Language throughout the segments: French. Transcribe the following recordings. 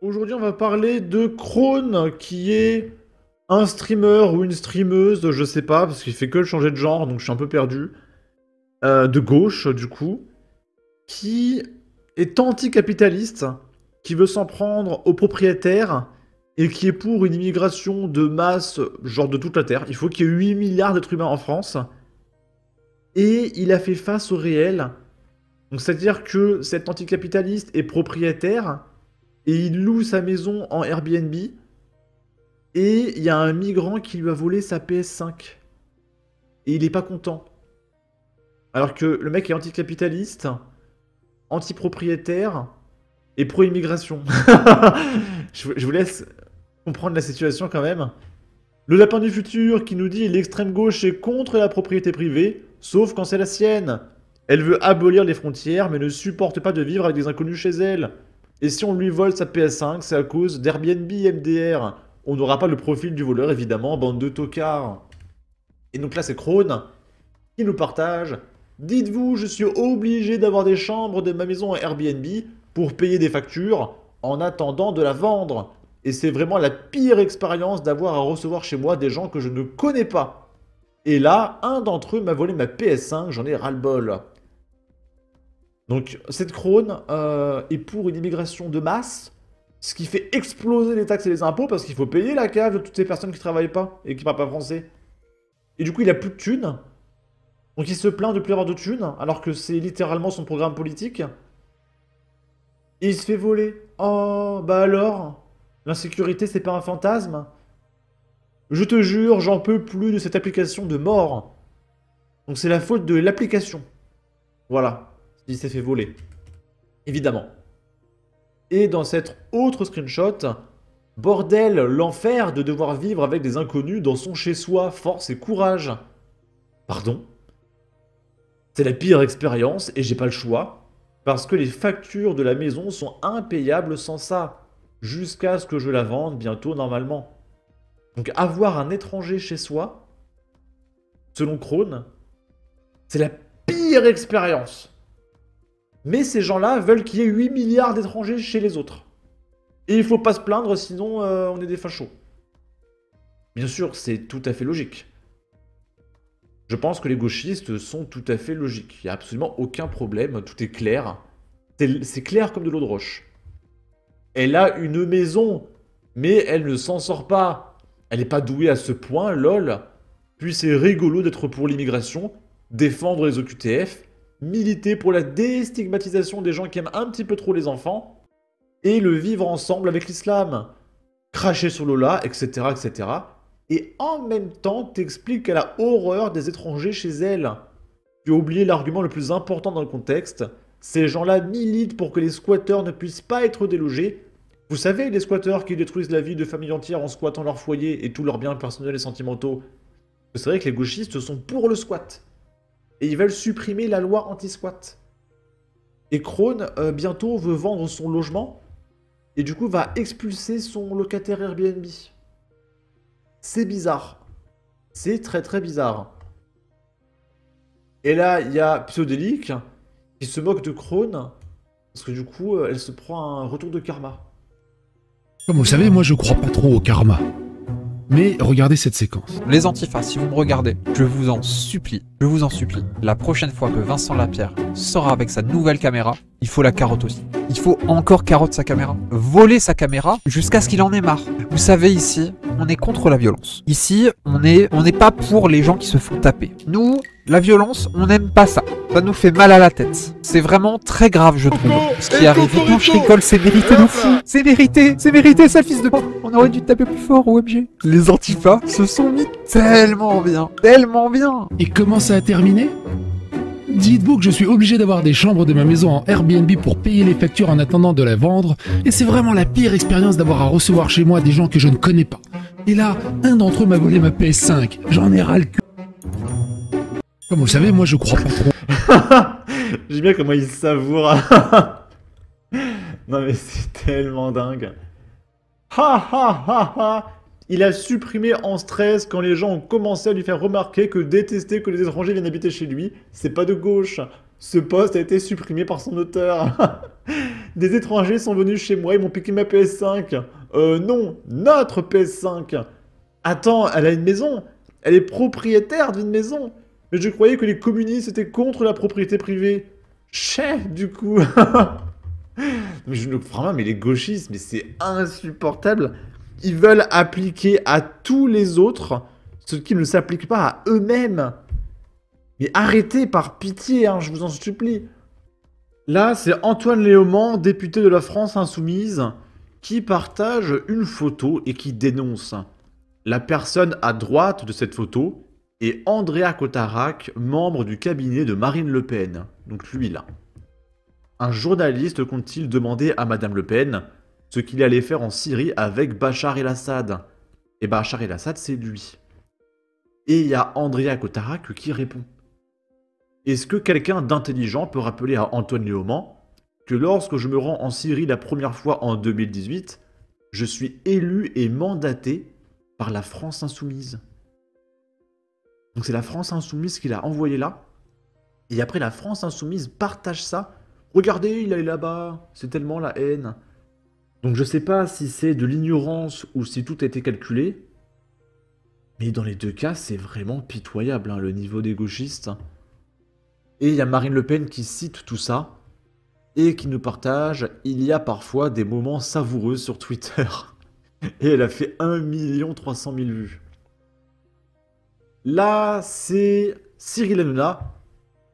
Aujourd'hui, on va parler de Krone, qui est un streamer ou une streameuse, je sais pas, parce qu'il fait que changer de genre, donc je suis un peu perdu. De gauche, du coup, qui est anticapitaliste, qui veut s'en prendre aux propriétaires, et qui est pour une immigration de masse, genre de toute la Terre. Il faut qu'il y ait 8 milliards d'êtres humains en France. Et il a fait face au réel. Donc c'est-à-dire que cet anticapitaliste est propriétaire, et il loue sa maison en Airbnb. Et il y a un migrant qui lui a volé sa PS5. Et il est pas content. Alors que le mec est anticapitaliste, anti-propriétaire et pro-immigration. Je vous laisse comprendre la situation quand même. Le lapin du futur qui nous dit l'extrême gauche est contre la propriété privée, sauf quand c'est la sienne. Elle veut abolir les frontières, mais ne supporte pas de vivre avec des inconnus chez elle. Et si on lui vole sa PS5, c'est à cause d'Airbnb MDR. On n'aura pas le profil du voleur, évidemment, bande de tocards. Et donc là, c'est Krone qui nous partage. Dites-vous, je suis obligé d'avoir des chambres de ma maison à Airbnb pour payer des factures en attendant de la vendre. Et c'est vraiment la pire expérience d'avoir à recevoir chez moi des gens que je ne connais pas. Et là, un d'entre eux m'a volé ma PS5, j'en ai ras-le-bol. Donc cette Krone est pour une immigration de masse, ce qui fait exploser les taxes et les impôts parce qu'il faut payer la cave de toutes ces personnes qui travaillent pas et qui parlent pas français. Et du coup, il a plus de thunes. Donc il se plaint de plus avoir de thunes, alors que c'est littéralement son programme politique. Et il se fait voler. Oh, bah alors, l'insécurité, c'est pas un fantasme? Je te jure, j'en peux plus de cette application de mort. Donc c'est la faute de l'application. Voilà, il s'est fait voler. Évidemment. Et dans cette autre screenshot, bordel, l'enfer de devoir vivre avec des inconnus dans son chez-soi, force et courage. Pardon? C'est la pire expérience et j'ai pas le choix, parce que les factures de la maison sont impayables sans ça, jusqu'à ce que je la vende bientôt normalement. Donc avoir un étranger chez soi, selon Krone, c'est la pire expérience. Mais ces gens-là veulent qu'il y ait 8 milliards d'étrangers chez les autres. Et il faut pas se plaindre, sinon on est des fachos. Bien sûr, c'est tout à fait logique. Je pense que les gauchistes sont tout à fait logiques. Il n'y a absolument aucun problème, tout est clair. C'est clair comme de l'eau de roche. Elle a une maison, mais elle ne s'en sort pas. Elle n'est pas douée à ce point, lol. Puis c'est rigolo d'être pour l'immigration, défendre les OQTF, militer pour la déstigmatisation des gens qui aiment un petit peu trop les enfants, et le vivre ensemble avec l'islam. Cracher sur Lola, etc., etc. Et en même temps, t'expliques qu'elle a horreur des étrangers chez elle. Tu as oublié l'argument le plus important dans le contexte. Ces gens-là militent pour que les squatteurs ne puissent pas être délogés. Vous savez, les squatteurs qui détruisent la vie de familles entières en squattant leur foyer et tous leurs biens personnels et sentimentaux. C'est vrai que les gauchistes sont pour le squat. Et ils veulent supprimer la loi anti-squat. Et Krone, bientôt, veut vendre son logement. Et du coup, va expulser son locataire Airbnb. C'est bizarre. C'est très très bizarre. Et là, il y a Pseudélique qui se moque de Krone. Parce que du coup, elle se prend un retour de karma. Comme vous le savez, moi je crois pas trop au karma. Mais regardez cette séquence. Les antifas, si vous me regardez, je vous en supplie, la prochaine fois que Vincent Lapierre sera avec sa nouvelle caméra, il faut la carotte aussi. Il faut encore carotte sa caméra. Voler sa caméra jusqu'à ce qu'il en ait marre. Vous savez, ici, on est contre la violence. Ici, on n'est pas pour les gens qui se font taper. Nous, la violence, on n'aime pas ça. Ça nous fait mal à la tête. C'est vraiment très grave, je trouve. Ce qui arrive. Non, je rigole, c'est mérité de fou. C'est mérité, sale fils de... On aurait dû taper plus fort, OMG. Les antifas se sont mis tellement bien. Et comment ça a terminé? Dites-vous que je suis obligé d'avoir des chambres de ma maison en Airbnb pour payer les factures en attendant de la vendre, et c'est vraiment la pire expérience d'avoir à recevoir chez moi des gens que je ne connais pas. Et là, un d'entre eux m'a volé ma PS5, j'en ai ras le cul. Comme vous le savez, moi je crois pas trop. J'aime bien comment il savoure. Non mais c'est tellement dingue. Ha ha ha ha. Il a supprimé en stress quand les gens ont commencé à lui faire remarquer que détester que les étrangers viennent habiter chez lui, c'est pas de gauche. Ce post a été supprimé par son auteur. Des étrangers sont venus chez moi et m'ont piqué ma PS5. Non, notre PS5. Attends, elle a une maison. Elle est propriétaire d'une maison. Mais je croyais que les communistes étaient contre la propriété privée. Chais, du coup. Vraiment, mais les gauchistes, mais c'est insupportable. Ils veulent appliquer à tous les autres ce qui ne s'applique pas à eux-mêmes. Mais arrêtez, par pitié, hein, je vous en supplie. Là, c'est Antoine Léaumont, député de la France Insoumise, qui partage une photo et qui dénonce. La personne à droite de cette photo est Andrea Cotarac, membre du cabinet de Marine Le Pen. Donc lui là. Un journaliste compte-t-il demander à Madame Le Pen ce qu'il allait faire en Syrie avec Bachar el-Assad. Et Bachar el-Assad, c'est lui. Et il y a Andrea Cotarac qui répond. Est-ce que quelqu'un d'intelligent peut rappeler à Antoine Léaumont que lorsque je me rends en Syrie la première fois en 2018, je suis élu et mandaté par la France Insoumise. Donc c'est la France Insoumise qui l'a envoyé là. Et après la France Insoumise partage ça. Regardez, il est là-bas, c'est tellement la haine. Donc je sais pas si c'est de l'ignorance ou si tout a été calculé. Mais dans les deux cas, c'est vraiment pitoyable, hein, le niveau des gauchistes. Et il y a Marine Le Pen qui cite tout ça, et qui nous partage « Il y a parfois des moments savoureux sur Twitter ». Et elle a fait 1 300 000 vues. Là, c'est Cyril Hanouna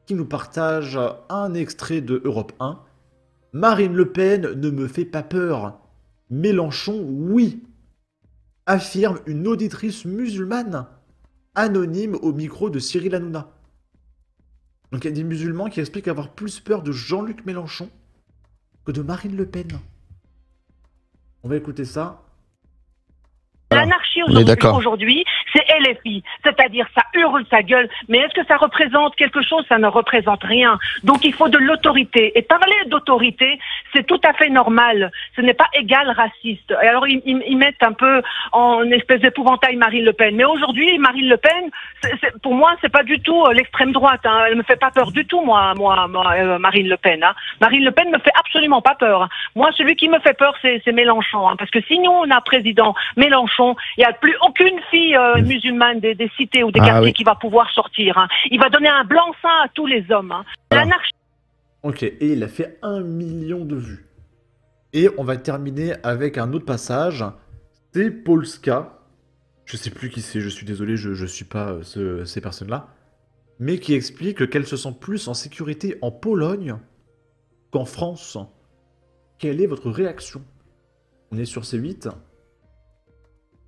qui nous partage un extrait de Europe 1. « Marine Le Pen ne me fait pas peur. Mélenchon, oui », affirme une auditrice musulmane, anonyme au micro de Cyril Hanouna. Donc il y a des musulmans qui expliquent avoir plus peur de Jean-Luc Mélenchon que de Marine Le Pen. On va écouter ça. L'anarchie On est d'accord. aujourd'hui, c'est LFI, c'est-à-dire ça hurle sa gueule, mais est-ce que ça représente quelque chose? Ça ne représente rien. Donc il faut de l'autorité. Et parler d'autorité, c'est tout à fait normal. Ce n'est pas égal raciste. Et alors ils mettent un peu en espèce d'épouvantail Marine Le Pen. Mais aujourd'hui, Marine Le Pen, pour moi, c'est pas du tout l'extrême droite. Hein. Elle me fait pas peur du tout, Marine Le Pen. Hein. Marine Le Pen me fait absolument pas peur. Moi, celui qui me fait peur, c'est Mélenchon. Hein. Parce que si nous, on a président Mélenchon, il n'y a plus aucune fille musulmane des cités ou des quartiers qui va pouvoir sortir. Hein. Il va donner un blanc-seing à tous les hommes. Hein. L'anarchie. Ok, et il a fait 1 million de vues. Et on va terminer avec un autre passage. C'est Polska. Je sais plus qui c'est, je suis désolé, je suis pas ces personnes-là. Mais qui explique qu'elles se sentent plus en sécurité en Pologne qu'en France. Quelle est votre réaction? On est sur C8.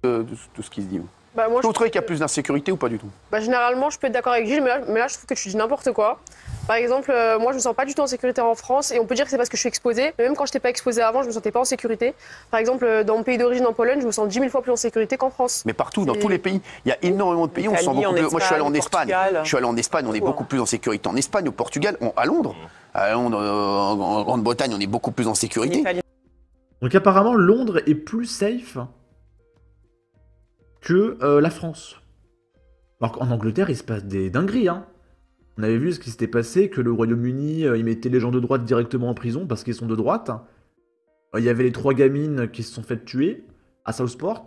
De ce qui se dit. Bah, moi, Vous trouvez qu'il y a plus d'insécurité ou pas du tout? Bah, généralement, je peux être d'accord avec Gilles, mais là, je trouve que tu dis n'importe quoi. Par exemple, moi, je me sens pas du tout en sécurité en France, et on peut dire que c'est parce que je suis exposée. Mais même quand je n'étais pas exposée avant, je me sentais pas en sécurité. Par exemple, dans mon pays d'origine, en Pologne, je me sens 10 000 fois plus en sécurité qu'en France. Mais partout, dans tous les pays, il y a énormément de pays, on se sent beaucoup plus. Moi, je suis allé en Espagne. Je suis allé en Espagne, on est beaucoup plus en sécurité. En Espagne, au Portugal, à Londres, en Grande-Bretagne, on est beaucoup plus en sécurité. Donc apparemment, Londres est plus safe que la France. Alors qu'en Angleterre, il se passe des dingueries, hein. On avait vu ce qui s'était passé, que le Royaume-Uni, il mettait les gens de droite directement en prison parce qu'ils sont de droite. Il y avait les 3 gamines qui se sont faites tuer à Southport.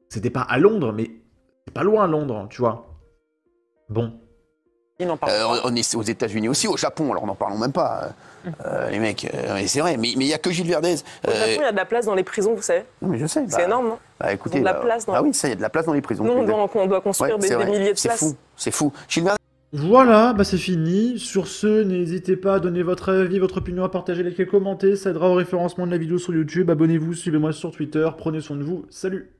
C'était pas à Londres, mais c'est pas loin à Londres, tu vois. Bon. On est aux États-Unis aussi, au Japon, alors n'en parlons même pas. Les mecs, c'est vrai, mais il n'y a que Gilles Verdez. Au Japon, il y a de la place dans les prisons, vous savez. Non, mais je sais. C'est énorme, non? Bah écoutez. Ils ont de la place dans... Ah oui, ça, il y a de la place dans les prisons. Nous, on doit construire des milliers de places. C'est fou. Gilles Verdez. Voilà, bah c'est fini. Sur ce, n'hésitez pas à donner votre avis, votre opinion, à partager, liker, commenter. Ça aidera au référencement de la vidéo sur YouTube. Abonnez-vous, suivez-moi sur Twitter. Prenez soin de vous. Salut!